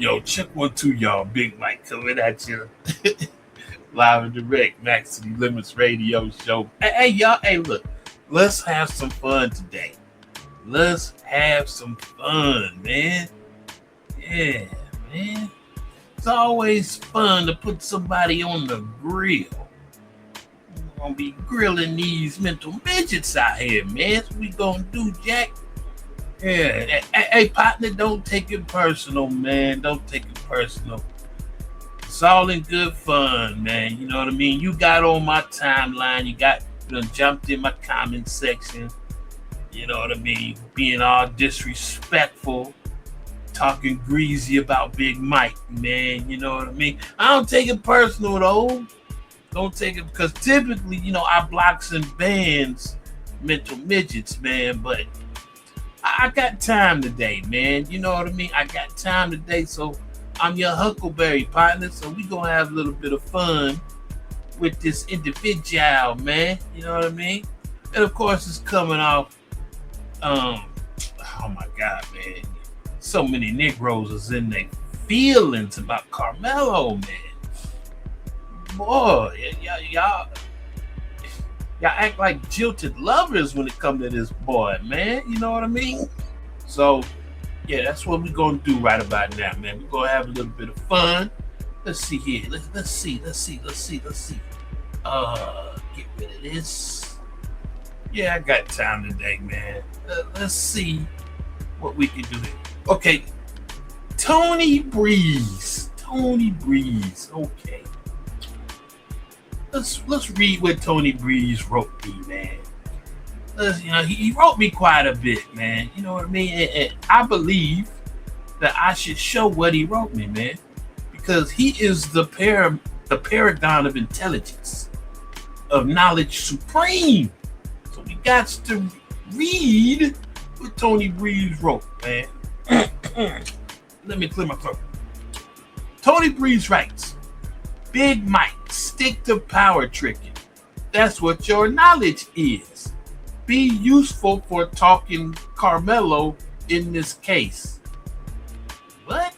Yo, check 1 2, y'all. Big Mike coming at you live and direct. Max City Limits Radio Show. Hey, y'all. Hey, look. Let's have some fun today. Let's have some fun, man. Yeah, man. It's always fun to put somebody on the grill. We're gonna be grilling these mental midgets out here, man. That's what we gonna do, Jack. Yeah, hey, partner, don't take it personal, man. Don't take it personal. It's all in good fun, man. You know what I mean? You got on my timeline. You done jumped in my comment section. You know what I mean? Being all disrespectful, talking greasy about Big Mike, man. You know what I mean? I don't take it personal, though. Don't take it, because typically, I blocks and bans mental midgets, man, but I got time today, man. You know what I mean? I got time today, so I'm your Huckleberry partner. So we gonna have a little bit of fun with this individual, man. You know what I mean? And of course, it's coming off. Oh my God, man! So many Negroes is in their feelings about Karmelo, man. Boy, y'all act like jilted lovers when it comes to this boy, man. You know what I mean? So, yeah, that's what we're going to do right about now, man. We're going to have a little bit of fun. Let's see here. Let's see. Get rid of this. Yeah, I got time today, man. Let's see what we can do here. Okay. Tony Breeze. Okay. Let's read what Tony Breeze wrote me, man. He wrote me quite a bit, man. You know what I mean? And I believe that I should show what he wrote me, man, because he is the paragon of intelligence, of knowledge supreme. So we got to read what Tony Breeze wrote, man. Let me clear my throat. Tony Breeze writes, Big Mike, stick to power tricking. That's what your knowledge is. Be useful for talking Karmelo in this case. What?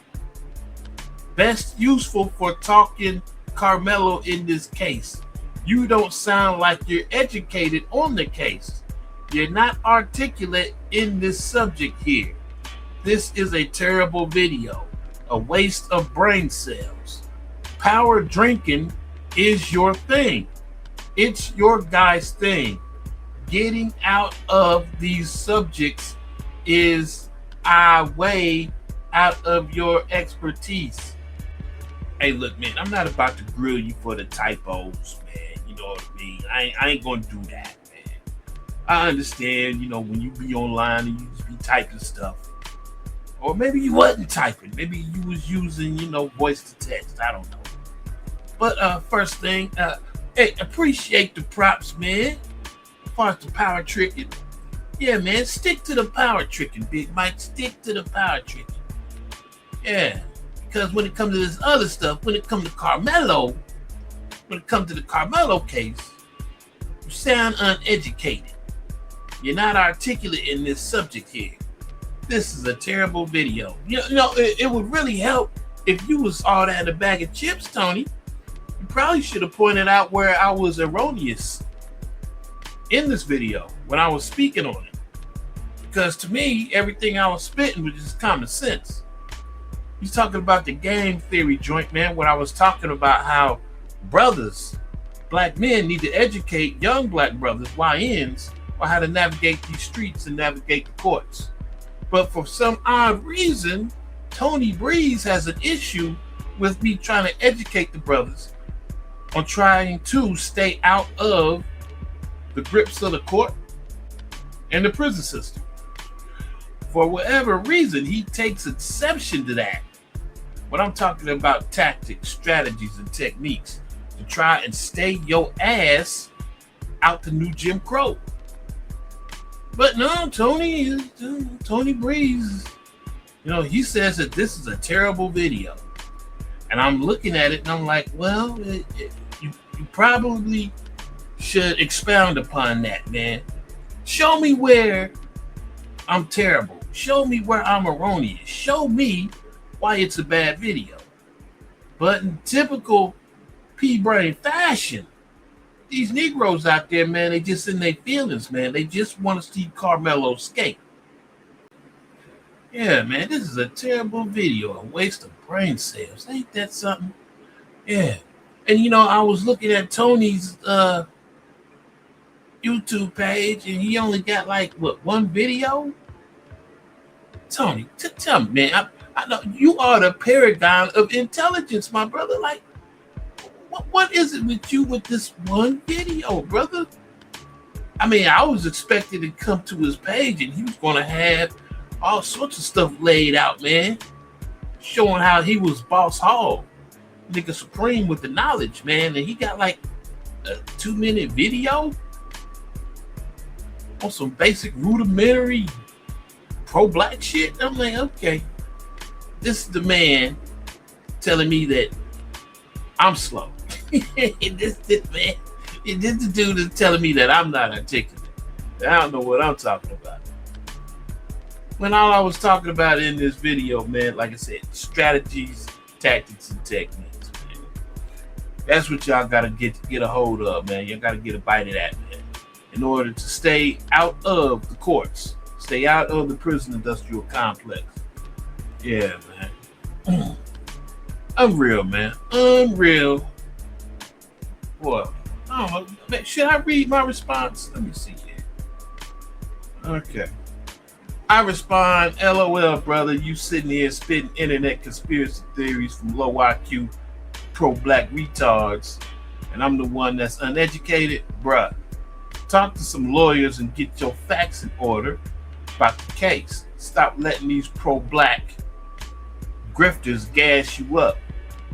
Best useful for talking Karmelo in this case. You don't sound like you're educated on the case. You're not articulate in this subject here. This is a terrible video. A waste of brain cells. Power drinking is your thing. It's your guy's thing. Getting out of these subjects is way out of your expertise. Hey, look, man, I'm not about to grill you for the typos, man. You know what I mean? I ain't gonna do that, man. I understand, when you be online and you just be typing stuff. Or maybe you wasn't typing. Maybe you was using, voice to text. I don't know. But first thing, hey, appreciate the props, man. As far as the power tricking. Yeah, man, stick to the power tricking, Big Mike. Stick to the power tricking. Yeah, because when it comes to this other stuff, when it comes to Karmelo, when it comes to the Karmelo case, you sound uneducated. You're not articulate in this subject here. This is a terrible video. It would really help if you was all that in a bag of chips, Tony. You probably should have pointed out where I was erroneous in this video when I was speaking on it. Because to me, everything I was spitting was just common sense. He's talking about the game theory joint, man, when I was talking about how brothers, black men, need to educate young black brothers, YNs, on how to navigate these streets and navigate the courts. But for some odd reason, Tony Breeze has an issue with me trying to educate the brothers on trying to stay out of the grips of the court and the prison system. For whatever reason, he takes exception to that when I'm talking about tactics, strategies, and techniques to try and stay your ass out the new Jim Crow. But no, Tony Breeze, he says that this is a terrible video. And I'm looking at it and I'm like, well, you probably should expound upon that, man. Show me where I'm terrible. Show me where I'm erroneous. Show me why it's a bad video. But in typical P-Brain fashion, these Negroes out there, man, they just in their feelings, man. They just want to see Karmelo skate. Yeah, man, this is a terrible video, a waste of brain cells. Ain't that something? Yeah. And I was looking at Tony's YouTube page, and he only got like one video. Tony, tell me, man. I know you are the paragon of intelligence, my brother. Like, what is it with you with this one video, brother? I mean, I was expecting to come to his page and he was going to have all sorts of stuff laid out, man, showing how he was boss hog, nigga supreme with the knowledge, man. And he got like a 2-minute video on some basic rudimentary pro-black shit. I'm like, okay, this is the man telling me that I'm slow. this the dude is telling me that I'm not articulate. I don't know what I'm talking about. When all I was talking about in this video, man, like I said, strategies, tactics, and techniques, man. That's what y'all gotta get a hold of, man. Y'all gotta get a bite of that, man, in order to stay out of the courts, stay out of the prison industrial complex. Yeah, man. Unreal, man. Unreal. What? I don't know. Should I read my response? Let me see here. Okay. I respond, LOL, brother. You sitting here spitting internet conspiracy theories from low IQ pro-black retards, and I'm the one that's uneducated? Bruh. Talk to some lawyers and get your facts in order about the case. Stop letting these pro-black grifters gas you up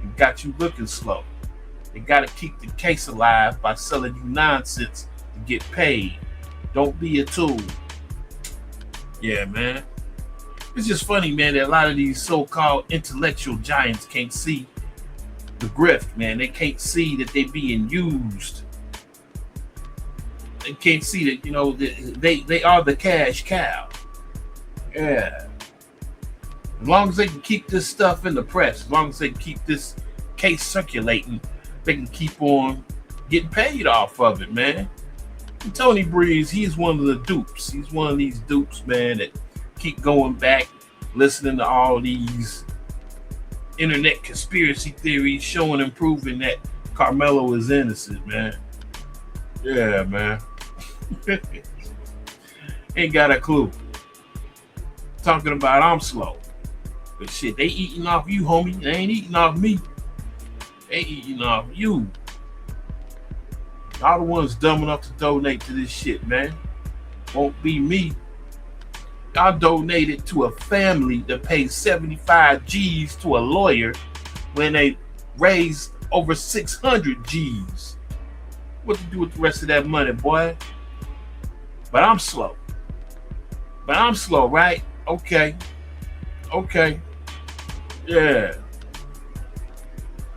and got you looking slow. They gotta keep the case alive by selling you nonsense to get paid. Don't be a tool. Yeah, man. It's just funny, man, that a lot of these so-called intellectual giants can't see the grift, man. They can't see that they being used. They can't see that, they are the cash cow. Yeah. As long as they can keep this stuff in the press, as long as they can keep this case circulating, they can keep on getting paid off of it, man. And Tony Breeze, he's one of the dupes. He's one of these dupes, man, that keep going back, listening to all these internet conspiracy theories showing and proving that Karmelo is innocent, man. Yeah, man. Ain't got a clue. Talking about I'm slow. But shit, they eating off you, homie. They ain't eating off me. They eating off you. Y'all the ones dumb enough to donate to this shit, man. Won't be me. Y'all donated to a family that pays 75 G's to a lawyer when they raised over 600 G's. What to do with the rest of that money, boy? But I'm slow. Right? Okay. Yeah.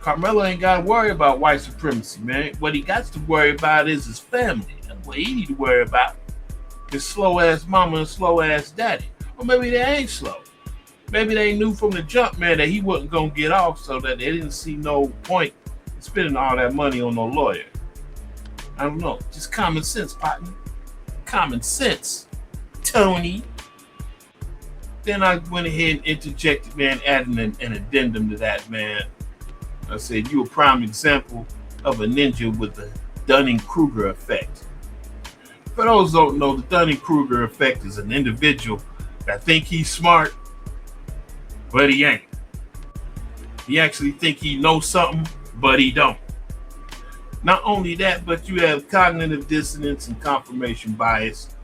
Karmelo ain't got to worry about white supremacy, man. What he got to worry about is his family. That's what he need to worry about. His slow-ass mama and slow-ass daddy. Or maybe they ain't slow. Maybe they knew from the jump, man, that he wasn't going to get off, so that they didn't see no point in spending all that money on no lawyer. I don't know. Just common sense, partner. Common sense, Tony. Then I went ahead and interjected, man, adding an addendum to that, man. I said, you a prime example of a ninja with the Dunning-Kruger effect. For those who don't know, the Dunning-Kruger effect is an individual that think he's smart, but he ain't. He actually think he knows something, but he don't. Not only that, but you have cognitive dissonance and confirmation bias.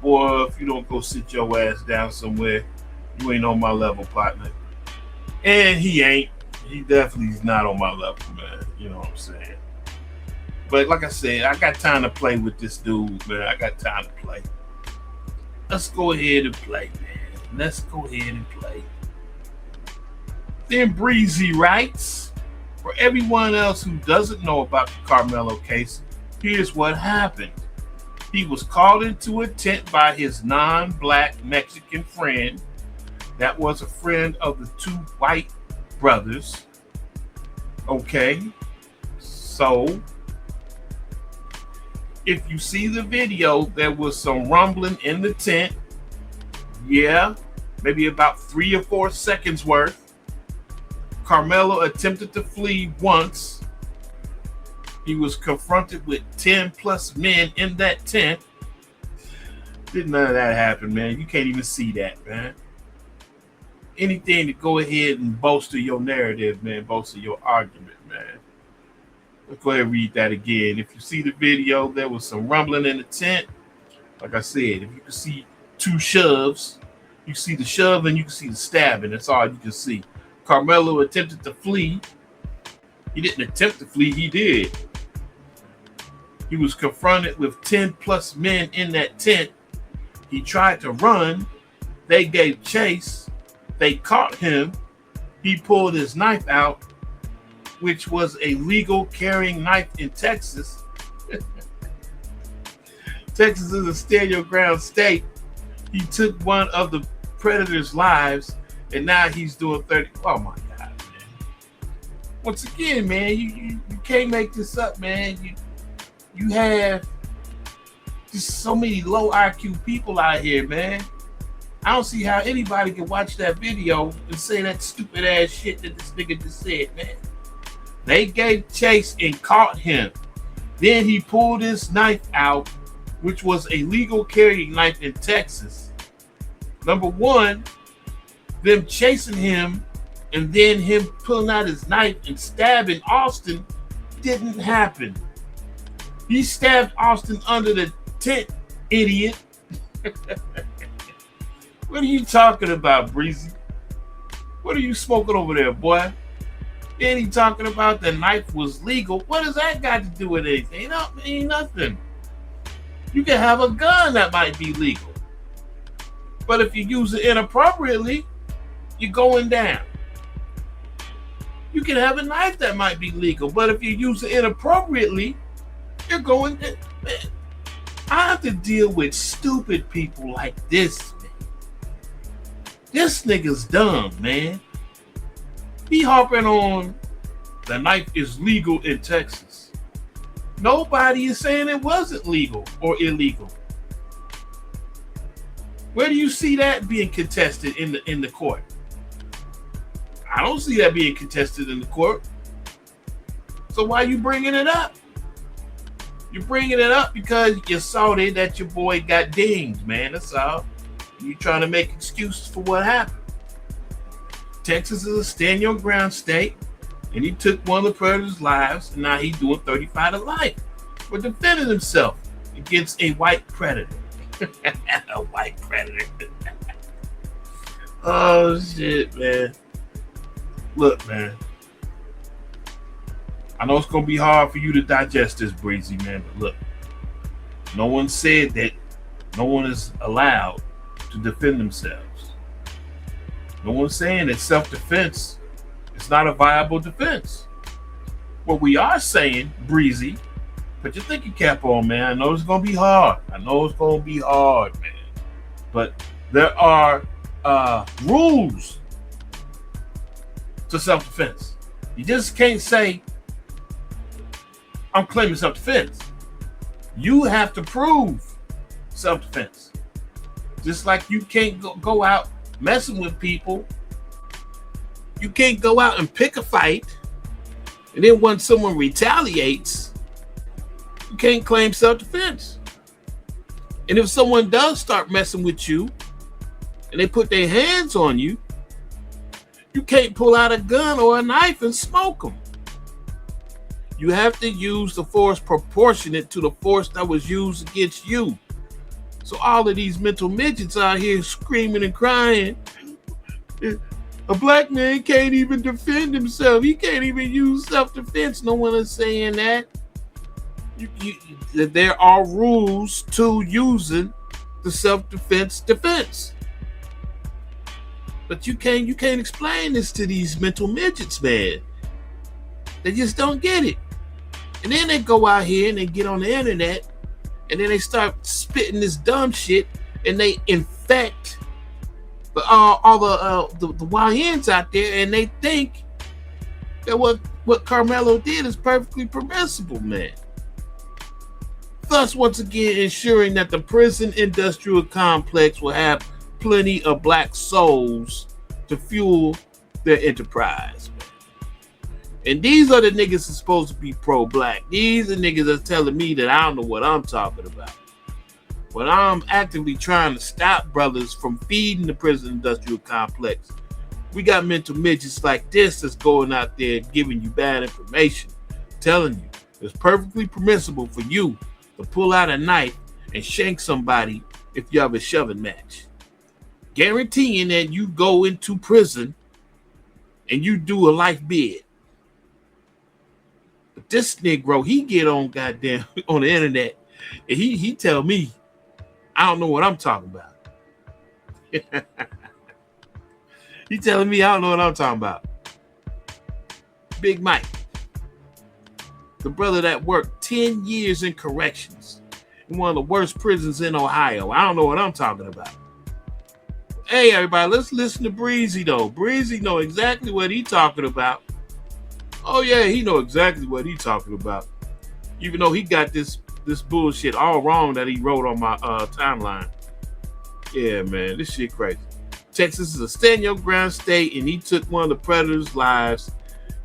Boy, if you don't go sit your ass down somewhere, you ain't on my level, partner. And he ain't. He definitely is not on my level, man. You know what I'm saying? But like I said, I got time to play with this dude, man. I got time to play. Let's go ahead and play, man. Let's go ahead and play. Then Breezy writes, for everyone else who doesn't know about the Karmelo case, here's what happened. He was called into a tent by his non-black Mexican friend that was a friend of the two white brothers. Okay, so if you see the video, there was some rumbling in the tent. Yeah, maybe about 3 or 4 seconds worth. Karmelo attempted to flee once. He was confronted with 10 plus men in that tent. Did none of that happen, man. You can't even see that, man. Anything to go ahead and bolster your narrative, man, bolster your argument, man. Let's go ahead and read that again. If you see the video, there was some rumbling in the tent. Like I said, if you can see 2 shoves, you see the shove and you can see the stabbing. That's all you can see. Karmelo attempted to flee. He didn't attempt to flee, he did. He was confronted with 10 plus men in that tent. He tried to run. They gave chase. They caught him. He pulled his knife out, which was a legal carrying knife in Texas. Texas is a stand your ground state. He took one of the predators' lives, and now he's doing 30. Oh my God, man. Once again, man, you can't make this up, man. You have just so many low IQ people out here, man. I don't see how anybody can watch that video and say that stupid ass shit that this nigga just said, man. They gave chase and caught him. Then he pulled his knife out, which was a legal carrying knife in Texas. Number one, them chasing him and then him pulling out his knife and stabbing Austin didn't happen. He stabbed Austin under the tent, idiot. What are you talking about, Breezy? What are you smoking over there, boy? Then he talking about the knife was legal. What does that got to do with anything? Ain't nothing. You can have a gun that might be legal. But if you use it inappropriately, you're going down. You can have a knife that might be legal, but if you use it inappropriately, you're going down. Man, I have to deal with stupid people like this, man. This nigga's dumb, man. He harping on the knife is legal in Texas. Nobody is saying it wasn't legal or illegal. Where do you see that being contested in the court? I don't see that being contested in the court. So why are you bringing it up? You're bringing it up because you're salty that your boy got dinged, man. That's all. You trying to make excuses for what happened. Texas is a stand your ground state, and he took one of the predators' lives, and now he's doing 35 to life for defending himself against a white predator. A white predator. Oh shit, man. Look, man. I know it's gonna be hard for you to digest this, Breezy, man, but look. No one said that no one is allowed to defend themselves. No one's saying that self-defense is not a viable defense. What we are saying, Breezy, put your thinking cap on, man. I know it's gonna be hard. Man. But there are rules to self-defense. You just can't say, I'm claiming self-defense. You have to prove self-defense. Just like you can't go out messing with people. You can't go out and pick a fight, and then when someone retaliates, you can't claim self-defense. And if someone does start messing with you and they put their hands on you, you can't pull out a gun or a knife and smoke them. You have to use the force proportionate to the force that was used against you. So all of these mental midgets out here screaming and crying, a black man can't even defend himself. He can't even use self-defense. No one is saying that. There are rules to using the self-defense defense. But you can't explain this to these mental midgets, man. They just don't get it. And then they go out here and they get on the internet and then they start spitting this dumb shit and they infect all the YNs out there, and they think that what Karmelo did is perfectly permissible, man. Thus, once again, ensuring that the prison industrial complex will have plenty of black souls to fuel their enterprise. And these are the niggas that's supposed to be pro-black. These are niggas that's telling me that I don't know what I'm talking about. When I'm actively trying to stop brothers from feeding the prison industrial complex, we got mental midgets like this that's going out there giving you bad information, telling you it's perfectly permissible for you to pull out a knife and shank somebody if you have a shoving match. Guaranteeing that you go into prison and you do a life bid. But this Negro, he get on goddamn on the internet and he tell me I don't know what I'm talking about. He telling me I don't know what I'm talking about. Big Mike, the brother that worked 10 years in corrections in one of the worst prisons in Ohio. I don't know what I'm talking about. Hey, everybody, let's listen to Breezy, though. Breezy know exactly what he talking about. Oh, yeah, he know exactly what he talking about. Even though he got this bullshit all wrong that he wrote on my timeline. Yeah, man, this shit crazy. Texas is a stand-your-ground state, and he took one of the predators' lives,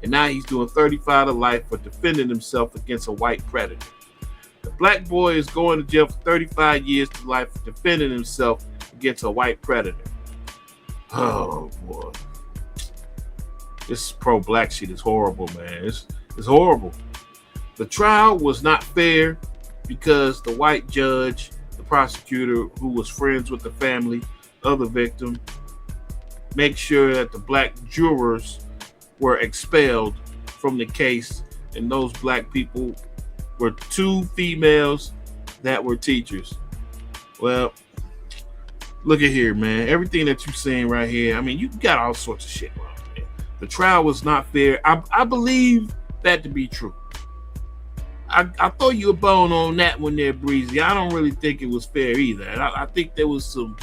and now he's doing 35 to life for defending himself against a white predator. The black boy is going to jail for 35 years to life for defending himself against a white predator. Oh, boy. This pro-black shit is horrible, man. It's horrible. The trial was not fair because the white judge, the prosecutor, who was friends with the family of the victim, make sure that the black jurors were expelled from the case, and those black people were 2 females that were teachers. Well, look at here, man. Everything that you're saying right here, I mean, you got all sorts of shit wrong, man. The trial was not fair. I believe that to be true. I throw you a bone on that one there, Breezy. I don't really think it was fair either. I think there was some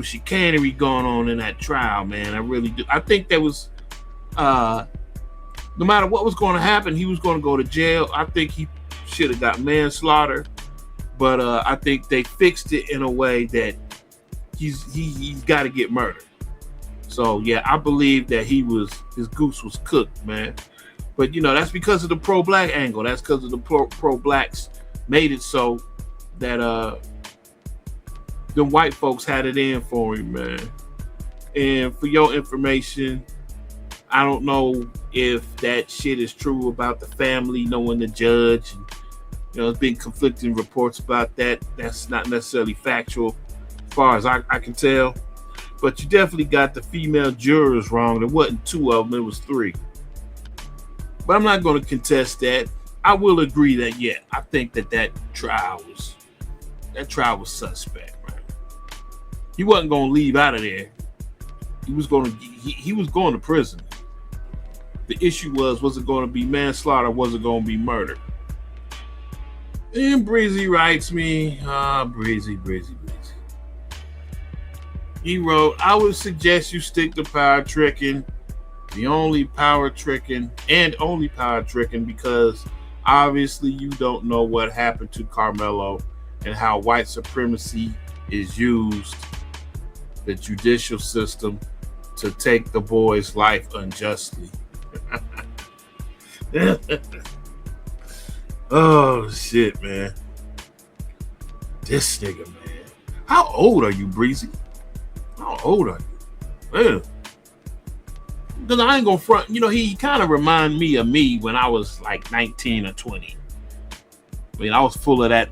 chicanery going on in that trial, man. I really do. I think there was, no matter what was going to happen, he was going to go to jail. I think he should have got manslaughter, but I think they fixed it in a way that he's got to get murdered. So yeah, I believe that his goose was cooked, man. But you know, that's because of the pro-black angle. That's because of the pro-blacks made it so that the white folks had it in for him, man. And for your information, I don't know if that shit is true about the family knowing the judge. And, you know, there's been conflicting reports about that. That's not necessarily factual as far as I can tell. But you definitely got the female jurors wrong. There wasn't 2 of them, it was 3. But I'm not going to contest that. I will agree that, yeah, I think that trial was suspect, man. He wasn't going to leave out of there. He was going to prison. The issue was it going to be manslaughter or was it going to be murder? And Breezy writes me, Breezy. He wrote, I would suggest you stick to power tricking. The only power tricking because obviously you don't know what happened to Karmelo and how white supremacy is used, the judicial system, to take the boy's life unjustly. Oh shit, man. This nigga, man. How old are you, Breezy? How old are you? Man. Because I ain't gonna front, you know, he kind of remind me of me when I was like 19 or 20. I mean, I was full of that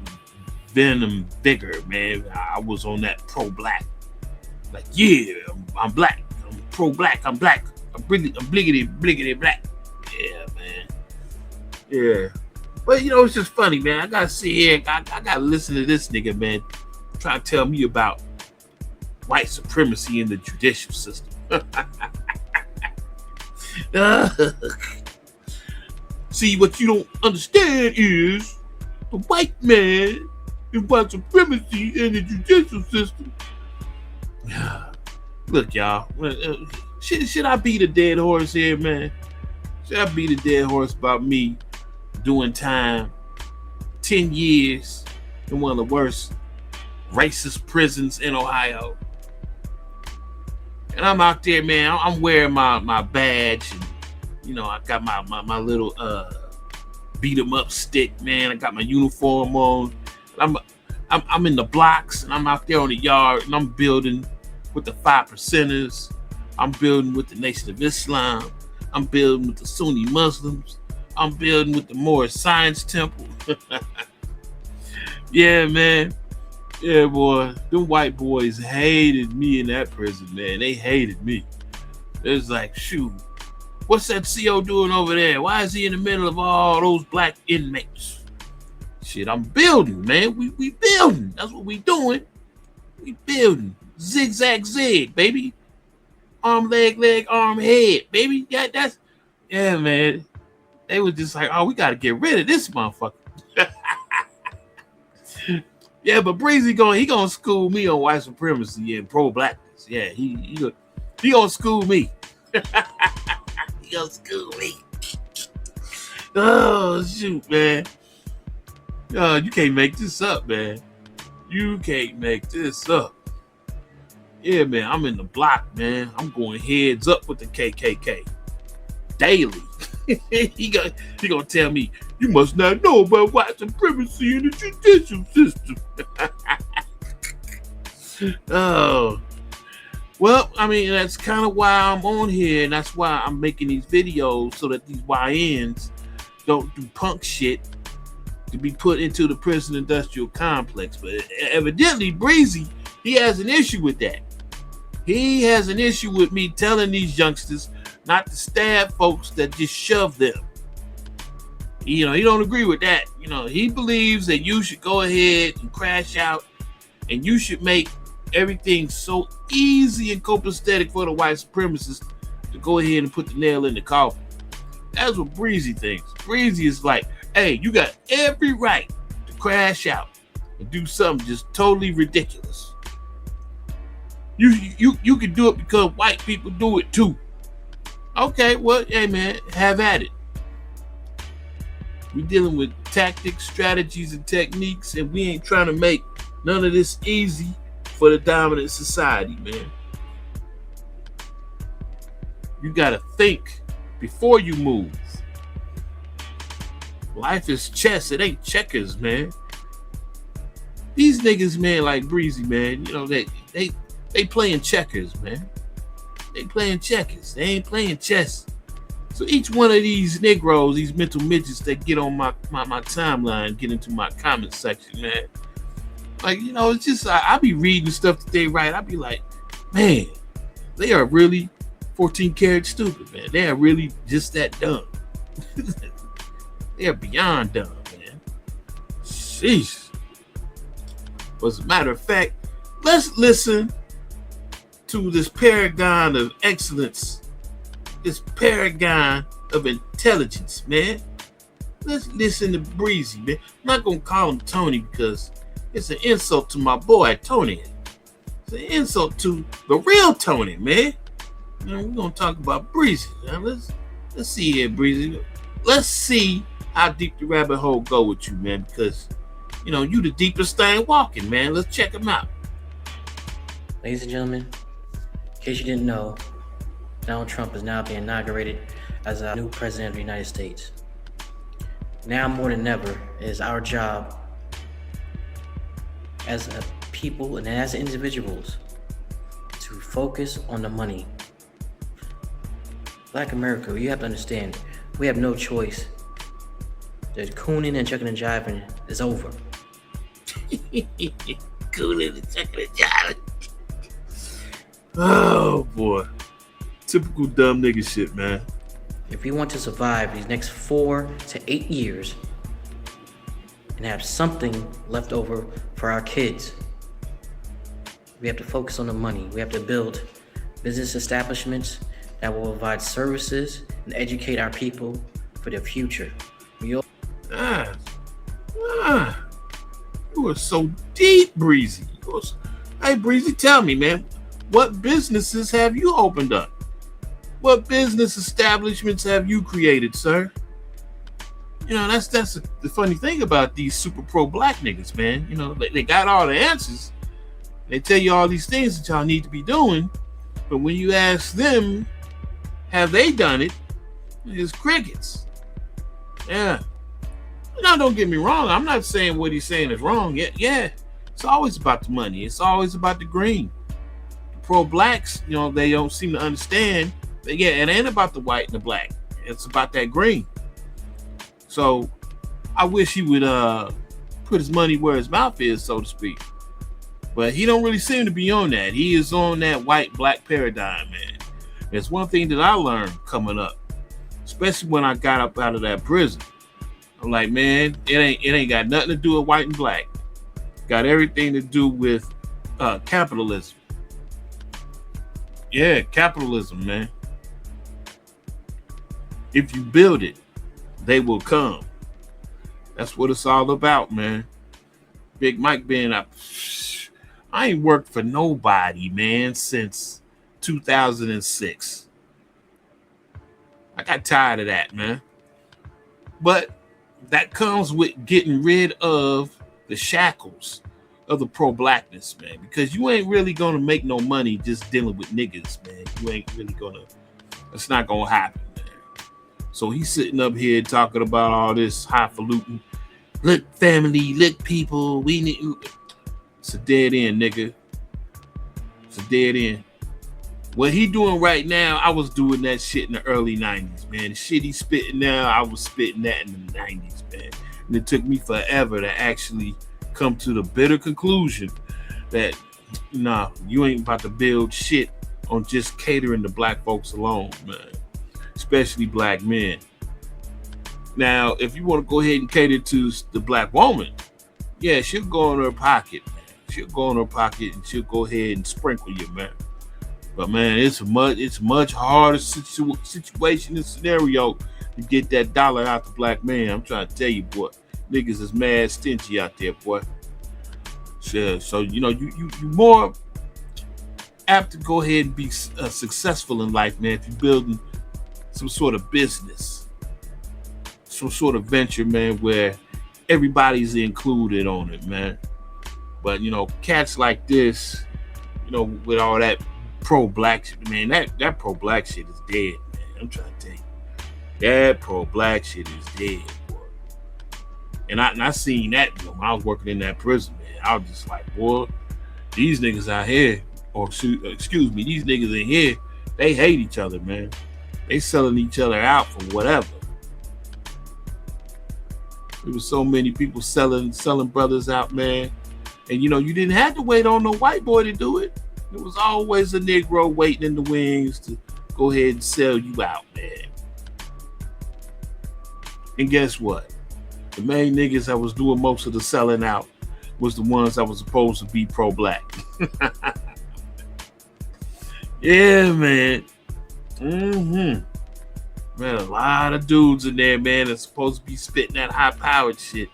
venom vigor, man. I was on that pro-black. Like, yeah, I'm black. I'm pro-black. I'm black. I'm bliggity black. Yeah, man. Yeah. But, you know, it's just funny, man. I gotta sit here. I gotta listen to this nigga, man, trying to tell me about white supremacy in the judicial system. See, what you don't understand is the white man and white supremacy in the judicial system. Look, y'all, should I beat a dead horse here, man? Should I beat a dead horse about me doing time 10 years in one of the worst racist prisons in Ohio? And I'm out there, man. I'm wearing my badge, and I got my little beat 'em up stick, man. I got my uniform on. I'm in the blocks, and I'm out there on the yard, and I'm building with the 5%ers. I'm building with the Nation of Islam. I'm building with the Sunni Muslims. I'm building with the Moorish Science Temple. Yeah, man. Yeah, boy. Them white boys hated me in that prison, man. They hated me. It was like, shoot, what's that CO doing over there? Why is he in the middle of all those black inmates? Shit, I'm building, man. We building. That's what we doing. We building. Zigzag zig, baby. Arm, leg, arm, head, baby. Yeah, man. They was just like, oh, we got to get rid of this motherfucker. Yeah, but Breezy he gonna school me on white supremacy and pro-blackness. Yeah, he gonna school me. He gonna school me. Oh, shoot, man. You can't make this up, man. You can't make this up. Yeah, man, I'm in the block, man. I'm going heads up with the KKK daily. he gonna tell me, you must not know about white supremacy in the judicial system. Oh, well, I mean, that's kind of why I'm on here, and that's why I'm making these videos, so that these YNs don't do punk shit to be put into the prison industrial complex. But evidently, Breezy, he has an issue with that. He has an issue with me telling these youngsters not to stab folks that just shove them. He don't agree with that. He believes that you should go ahead and crash out, and you should make everything so easy and copacetic for the white supremacists to go ahead and put the nail in the coffin. That's what Breezy thinks. Breezy is like, hey, you got every right to crash out and do something just totally ridiculous. You can do it because white people do it too. Okay, well, hey, man, have at it. We're dealing with tactics, strategies, and techniques, and we ain't trying to make none of this easy for the dominant society, man. You gotta think before you move. Life is chess, it ain't checkers, man. These niggas, man, like Breezy, man, they playing checkers, man. They playing checkers. They ain't playing chess. So each one of these Negroes, these mental midgets that get on my timeline, get into my comment section, man. Like, it's just, I be reading stuff that they write. I be like, man, they are really 14 karat stupid, man. They are really just that dumb. They are beyond dumb, man. Sheesh. But as a matter of fact, let's listen to this paragon of excellence, this paragon of intelligence, man. Let's listen to Breezy, man. I'm not gonna call him Tony because it's an insult to my boy Tony. It's an insult to the real Tony, man. We're gonna talk about Breezy. Now let's see here, Breezy. Let's see how deep the rabbit hole go with you, man. Because you the deepest thing walking, man. Let's check him out. Ladies and gentlemen, in case you didn't know, Donald Trump is now being inaugurated as our new president of the United States. Now more than ever, it is our job as a people and as individuals to focus on the money. Black America, you have to understand, we have no choice. The cooning and chucking and jiving is over. Cooning and chucking and jiving. Oh boy. Typical dumb nigga shit, man. If we want to survive these next 4 to 8 years and have something left over for our kids, we have to focus on the money. We have to build business establishments that will provide services and educate our people for the future. You are so deep, Breezy. Hey, Breezy, tell me, man, what businesses have you opened up? What business establishments have you created, sir? That's the funny thing about these super pro black niggas, man. They got all the answers. They tell you all these things that y'all need to be doing, but when you ask them, have they done it? It's crickets. Yeah. Now, don't get me wrong. I'm not saying what he's saying is wrong. Yeah. It's always about the money. It's always about the green. The pro blacks, they don't seem to understand that. Yeah, it ain't about the white and the black. It's about that green. So I wish he would put his money where his mouth is, so to speak. But he don't really seem to be on that. He is on that white-black paradigm, man. It's one thing that I learned coming up, especially when I got up out of that prison. I'm like, man, it ain't got nothing to do with white and black. Got everything to do with capitalism. Yeah, capitalism, man. If you build it, they will come. That's what it's all about, man. Big Mike being up. I ain't worked for nobody, man, since 2006. I got tired of that, man. But that comes with getting rid of the shackles of the pro-blackness, man. Because you ain't really going to make no money just dealing with niggas, man. You ain't really going to. It's not going to happen, man. So he's sitting up here talking about all this highfalutin. Look, family, look, people, we need. It's a dead end, nigga. It's a dead end. What he doing right now, I was doing that shit in the early 90s, man. The shit he's spitting now, I was spitting that in the 90s, man. And it took me forever to actually come to the bitter conclusion that, nah, you ain't about to build shit on just catering to black folks alone, man. Especially black men. Now, if you want to go ahead and cater to the black woman, yeah, she'll go in her pocket, man. She'll go in her pocket and she'll go ahead and sprinkle you, man. But man, it's much harder situation and scenario to get that dollar out the black man. I'm trying to tell you, boy, niggas is mad stingy out there, boy. So you more apt to go ahead and be successful in life, man, if you're building some sort of business, some sort of venture, man, where everybody's included on it, man. But cats like this, with all that pro-black shit, man, that pro-black shit is dead, man. I'm trying to tell you, that pro-black shit is dead, boy. And I seen that when I was working in that prison, man. I was just like, boy, these niggas out here, excuse me, these niggas in here, they hate each other, man. They selling each other out for whatever. There was so many people selling brothers out, man. And you didn't have to wait on no white boy to do it. There was always a Negro waiting in the wings to go ahead and sell you out, man. And guess what? The main niggas that was doing most of the selling out was the ones that was supposed to be pro-black. Yeah, man. Man, a lot of dudes in there, man, that's supposed to be spitting that high-powered shit.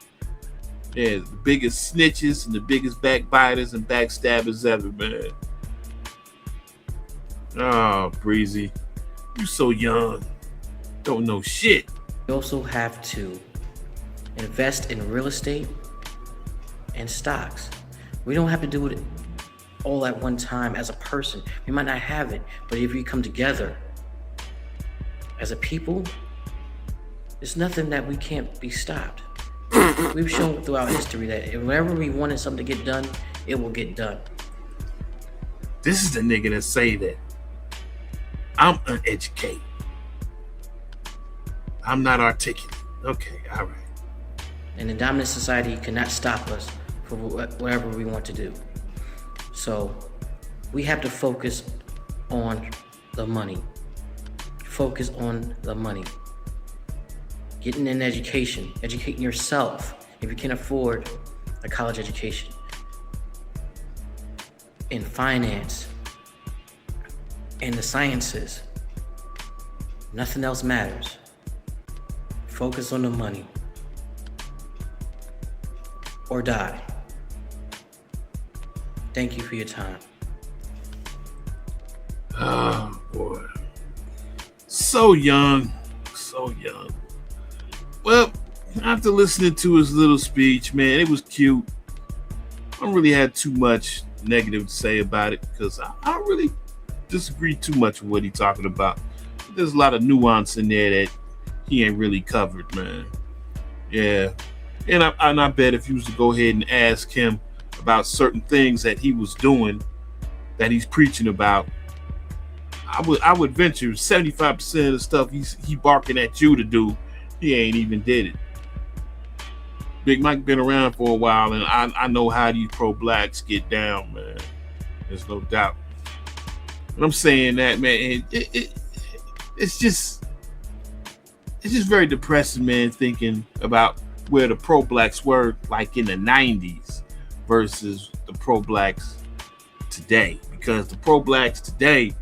Yeah, the biggest snitches and the biggest backbiters and backstabbers ever, man. Oh, Breezy, you so young. Don't know shit. You also have to invest in real estate and stocks. We don't have to do it all at one time as a person. We might not have it, but if we come together as a people, there's nothing that we can't be stopped. We've shown throughout history that whenever we wanted something to get done, it will get done. This is the nigga that say that I'm uneducated. I'm not articulate. Okay, all right. And the dominant society cannot stop us for whatever we want to do. So we have to focus on the money. Focus on the money. Getting an education, educating yourself if you can afford a college education. In finance, in the sciences, nothing else matters. Focus on the money. Or die. Thank you for your time. Oh, boy. So young, so young. Well, after listening to his little speech, man, it was cute. I don't really have too much negative to say about it because I don't really disagree too much with what he's talking about. There's a lot of nuance in there that he ain't really covered, man. Yeah. And I bet if you was to go ahead and ask him about certain things that he was doing, that he's preaching about, I would venture 75% of the stuff he barking at you to do, he ain't even did it. Big Mike been around for a while, and I know how these pro-blacks get down, man. There's no doubt. And I'm saying that, man, it's just very depressing, man, thinking about where the pro-blacks were like in the 90s versus the pro-blacks today. Because the pro-blacks today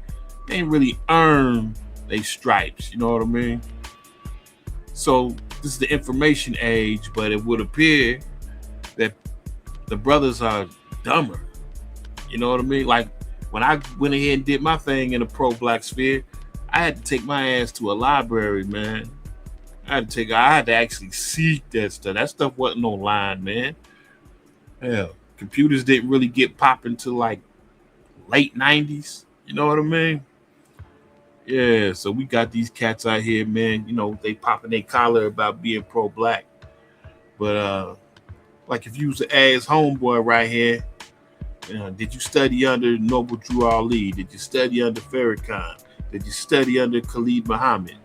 ain't really earned their stripes, you know what I mean? So this is the information age, but it would appear that the brothers are dumber. You know what I mean? Like when I went ahead and did my thing in the pro-black sphere, I had to take my ass to a library, man. I had to actually seek that stuff. That stuff wasn't online, man. Hell, computers didn't really get popping till like late 90s. You know what I mean? Yeah, so we got these cats out here, man. You know, they popping their collar about being pro-black. But like if you was to ask homeboy right here, did you study under Noble Drew Ali? Did you study under Farrakhan? Did you study under Khalid Muhammad?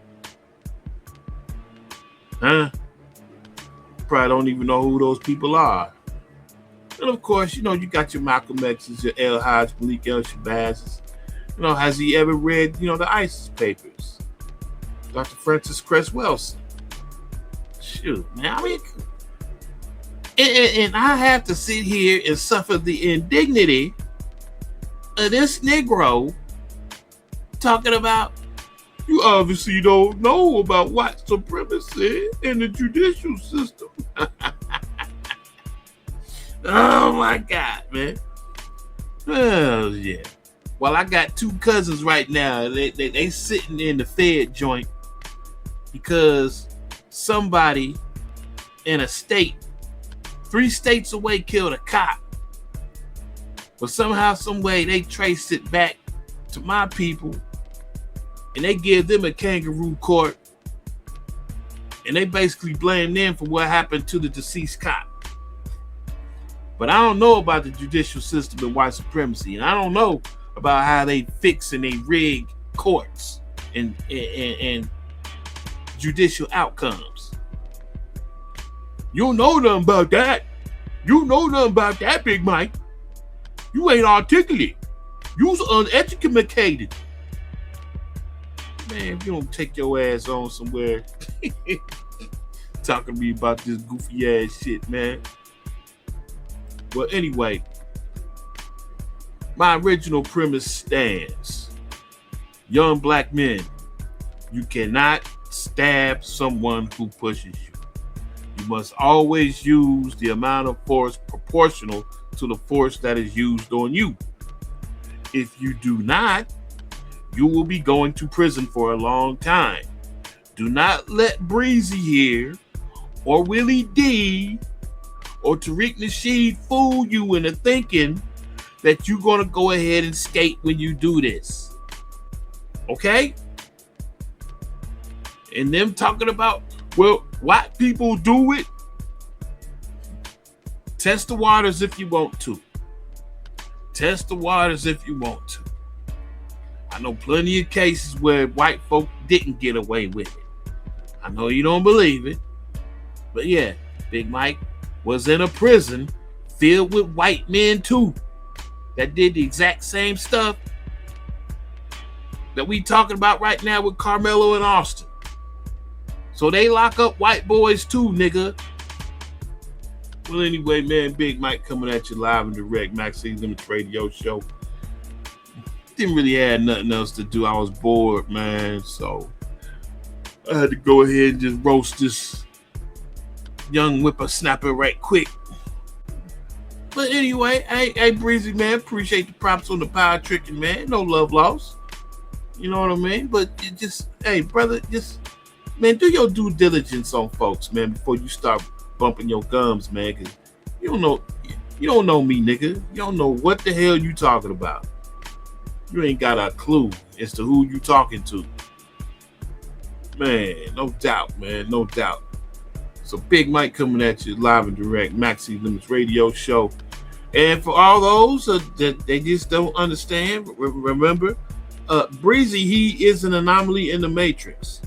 Huh? Probably don't even know who those people are. And of course, you got your Malcolm X's, your El Hajj, Malik El Shabazz. Has he ever read, the ISIS papers? Dr. Francis Cress Wilson. Shoot, man. I mean, and I have to sit here and suffer the indignity of this Negro talking about, you obviously don't know about white supremacy in the judicial system. Oh my God, man. Oh yeah. Well, I got two cousins right now. They sitting in the Fed joint because somebody in a state 3 states away killed a cop. But somehow, some way, they traced it back to my people, and they give them a kangaroo court, and they basically blame them for what happened to the deceased cop. But I don't know about the judicial system and white supremacy, and I don't know about how they fix and they rig courts and judicial outcomes. You don't know nothing about that. You don't know nothing about that, Big Mike. You ain't articulate. You's uneducated. Man, if you don't take your ass on somewhere talking to me about this goofy ass shit, man. Well, anyway, my original premise stands. Young black men, you cannot stab someone who pushes you. You must always use the amount of force proportional to the force that is used on you. If you do not, you will be going to prison for a long time. Do not let Breezy here, or Willie D, or Tariq Nasheed fool you into thinking that you're going to go ahead and skate when you do this. Okay? And them talking about, well, white people do it. Test the waters if you want to. Test the waters if you want to. I know plenty of cases where white folk didn't get away with it. I know you don't believe it. But yeah, Big Mike was in a prison filled with white men too that did the exact same stuff that we talking about right now with Karmelo and Austin. So they lock up white boys too, nigga. Well, anyway, man, Big Mike coming at you live and direct, Maceo's Limits Radio Show. Didn't really have nothing else to do. I was bored, man, so I had to go ahead and just roast this young whippersnapper right quick. But anyway, hey, Breezy, man, appreciate the props on the power tricking, man. No love lost. You know what I mean? But you just, hey, brother, just man, do your due diligence on folks, man, before you start bumping your gums, man. Cause you don't know, you don't know me, nigga. You don't know what the hell you talking about. You ain't got a clue as to who you talking to, man. No doubt, man, no doubt. So Big Mike coming at you live and direct, Maxi Limits Radio Show. And for all those that they just don't understand, remember, Breezy, he is an anomaly in the Matrix.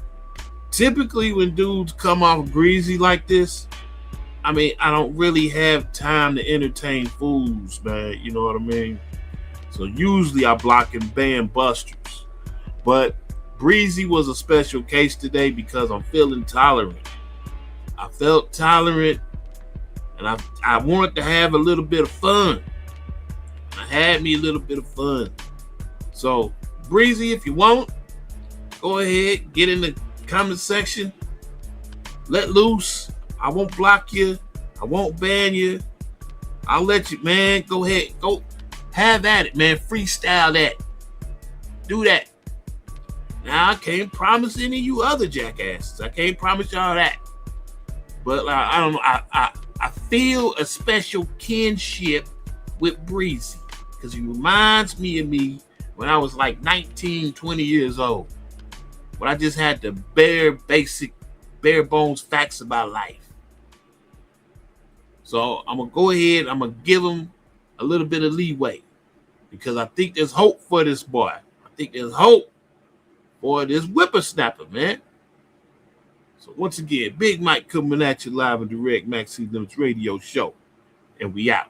Typically, when dudes come off greasy like this, I mean, I don't really have time to entertain fools, man. You know what I mean? So usually I block and ban busters. But Breezy was a special case today because I'm feeling tolerant. I felt tolerant, and I wanted to have a little bit of fun. I had me a little bit of fun. So, Breezy, if you want, go ahead, get in the comment section, let loose. I won't block you. I won't ban you. I'll let you, man. Go ahead. Go have at it, man. Freestyle that. Do that. Now, I can't promise any of you other jackasses. I can't promise y'all that. But I don't know. I feel a special kinship with Breezy because he reminds me of me when I was like 19, 20 years old. When I just had the bare bones facts about life. So I'm going to go ahead. I'm going to give him a little bit of leeway because I think there's hope for this boy. I think there's hope for this whippersnapper, man. So once again, Big Mike coming at you live and direct, Maxi Limits Radio Show. And we out.